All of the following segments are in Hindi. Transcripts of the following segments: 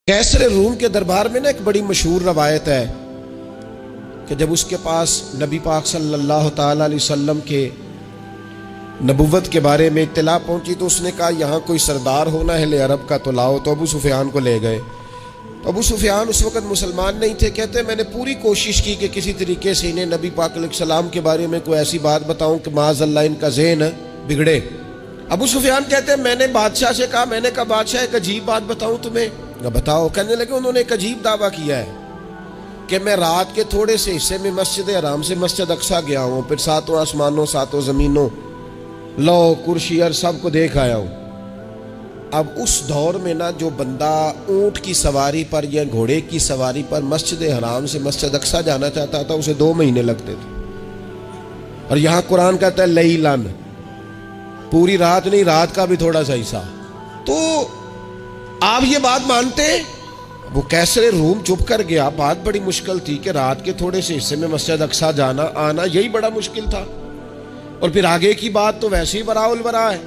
कैसर रूम के दरबार में ना एक बड़ी मशहूर रवायत है कि जब उसके पास नबी पाक सल्लल्लाहु ताला अलैहि वसल्लम के नबुव्वत के बारे में इत्तला पहुंची तो उसने कहा यहाँ कोई सरदार होना है ले अरब का तो लाओ। तो अबू सुफियान को ले गए। तो अबू सुफियान उस वक़्त मुसलमान नहीं थे। कहते मैंने पूरी कोशिश की कि किसी तरीके से इन्हें नबी पाक अलैहिस्सलाम के बारे में कोई ऐसी बात बताऊं कि माज़अल्लाह इनका ज़हन बिगड़े। अबू सुफियान कहते हैं मैंने बादशाह से कहा, मैंने कहा बादशाह एक अजीब बात बताऊं तुम्हें। बताओ। कहने लगे उन्होंने एक अजीब दावा किया है कि मैं रात के थोड़े से हिस्से में मस्जिद हराम से मस्जिद अक्सा गया हूँ, फिर सातों आसमानों सातों ज़मीनों लौ कुर्सी और सब को देख आया हूँ। अब उस दौर में ना जो बंदा ऊँट की सवारी पर या घोड़े की सवारी पर मस्जिद हराम से मस्जिद अक्सा जाना चाहता था उसे 2 महीने लगते थे। और यहाँ कुरान कहता है लैलन, पूरी रात नहीं, रात का भी थोड़ा सा हिस्सा। तो आप ये बात मानते? वो कैसर रूम चुप कर गया। बात बड़ी मुश्किल थी कि रात के थोड़े से हिस्से में मस्जिद अक्सा जाना आना यही बड़ा मुश्किल था। और फिर आगे की बात तो वैसे ही बराउल बरा है।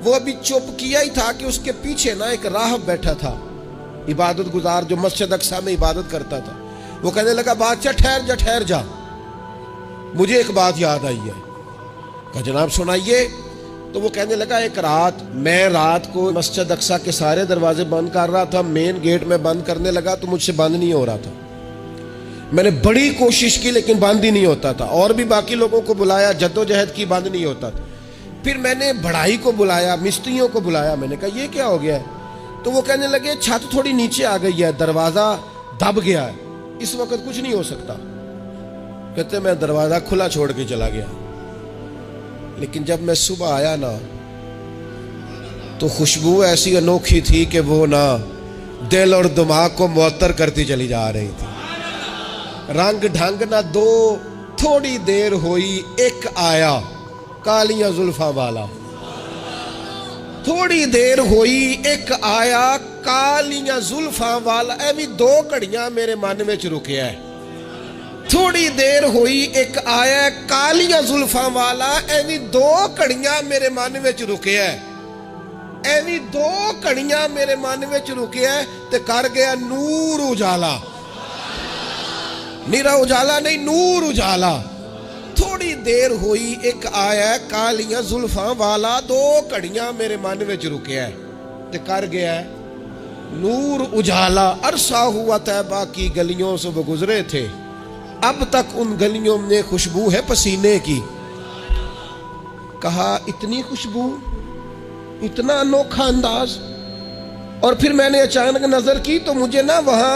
वो अभी चुप किया ही था कि उसके पीछे ना एक राहब बैठा था, इबादत गुजार, जो मस्जिद अक्सा में इबादत करता था। वो कहने लगा बादशाह ठहर जा, मुझे एक बात याद आई है। कहा जनाब सुनाइए। तो वो कहने लगा एक रात मैं रात को मस्जिद अक्सा के सारे दरवाजे बंद कर रहा था, मेन गेट में बंद करने लगा तो मुझसे बंद नहीं हो रहा था। मैंने बड़ी कोशिश की लेकिन बंद ही नहीं होता था। और भी बाकी लोगों को बुलाया, जद्दोजहद की, बंद नहीं होता था। फिर मैंने बढ़ाई को बुलाया, मिस्त्रियों को बुलाया। मैंने कहा ये क्या हो गया है? तो वो कहने लगे छत थोड़ी नीचे आ गई है, दरवाजा दब गया है, इस वक्त कुछ नहीं हो सकता। कहते मैं दरवाजा खुला छोड़ के चला गया। लेकिन जब मैं सुबह आया ना तो खुशबू ऐसी अनोखी थी कि वो ना दिल और दिमाग को मुअत्तर करती चली जा रही थी। रंग ढंग ना दो, थोड़ी देर हुई एक आया कालियां जुल्फा वाला। थोड़ी देर हुई एक आया कालियां जुल्फा वाला। एवी 2 घड़ियां मेरे मन में रुकिया है। थोड़ी देर हुई एक आया कालियां जुल्फा वाला। एवी 2 घड़ियां मेरे मन में रुके है। एवी 2 घड़ियां मेरे मन में रुके है ते कर गया नूर उजाला। निरा उजाला नहीं, नूर उजाला। थोड़ी देर हुई एक आया कालियां जुल्फा वाला। 2 घड़ियां मेरे मन में रुके है ते कर गया नूर उजाला। अरसा हुआ तैबा की गलियों से वो गुजरे थे, अब तक उन गलियों में खुशबू है पसीने की। कहा इतनी खुशबू, इतना अनोखा अंदाज। और फिर मैंने अचानक नजर की तो मुझे ना वहां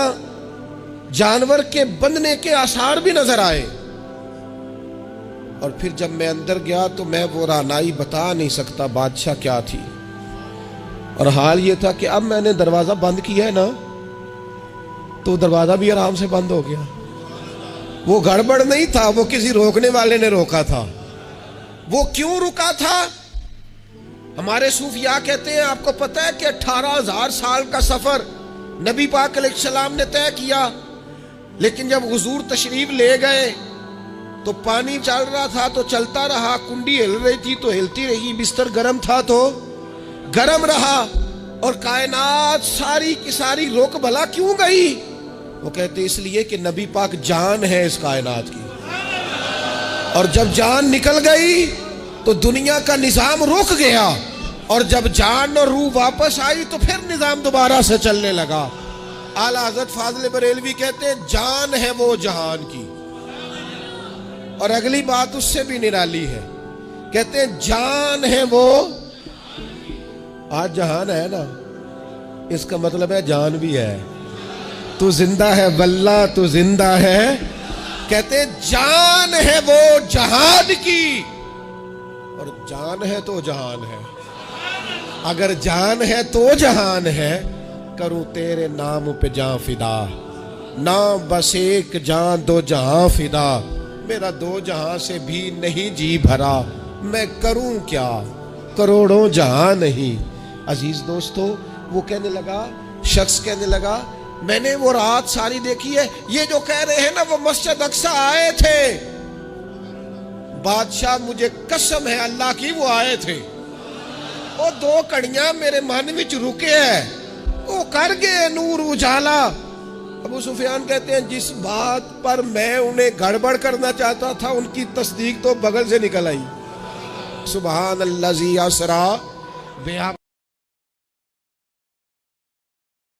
जानवर के बंधने के आसार भी नजर आए। और फिर जब मैं अंदर गया तो मैं वो रानाई बता नहीं सकता बादशाह क्या थी। और हाल ये था कि अब मैंने दरवाजा बंद किया है ना तो दरवाजा भी आराम से बंद हो गया। वो गड़बड़ नहीं था, वो किसी रोकने वाले ने रोका था। वो क्यों रुका था? हमारे सूफिया कहते हैं, आपको पता है कि 18,000 साल का सफर नबी पाक अलैहिस्सलाम ने तय किया। लेकिन जब हुजूर तशरीफ ले गए तो पानी चल रहा था तो चलता रहा, कुंडी हिल रही थी तो हिलती रही, बिस्तर गर्म था तो गर्म रहा। और कायनात सारी की सारी रुक भला क्यों गई? वो कहते इसलिए कि नबी पाक जान है इस कायनात की। और जब जान निकल गई तो दुनिया का निजाम रुक गया। और जब जान और रूह वापस आई तो फिर निजाम दोबारा से चलने लगा। आला हज़रत फाज़िल बरेलवी कहते हैं जान है वो जहान की। और अगली बात उससे भी निराली है, कहते हैं जान है वो। आज जहान है ना, इसका मतलब है जान भी है। तू जिंदा है वल्ला, तू जिंदा है। कहते जान है वो जहान की। और जान है तो जहान है। अगर जान है तो जहान है, करूं तेरे नाम पे जान फिदा। ना बस एक जान 2 जहां फिदा, मेरा 2 जहां से भी नहीं जी भरा। मैं करूं क्या, करोड़ों जहां नहीं। अजीज दोस्तों, वो कहने लगा, शख्स कहने लगा मैंने वो रात सारी देखी है। ये जो कह रहे हैं ना वो मस्जिद अक्सा आए थे, बादशाह मुझे कसम है अल्लाह की वो आए थे। वो 2 घड़ियां मेरे मन विच रुके है। वो कर गए नूर उजाला। अबू सुफियान कहते हैं जिस बात पर मैं उन्हें गड़बड़ करना चाहता था उनकी तस्दीक तो बगल से निकल आई। सुबहान अल्लाज़ी असरा बेअब्दिही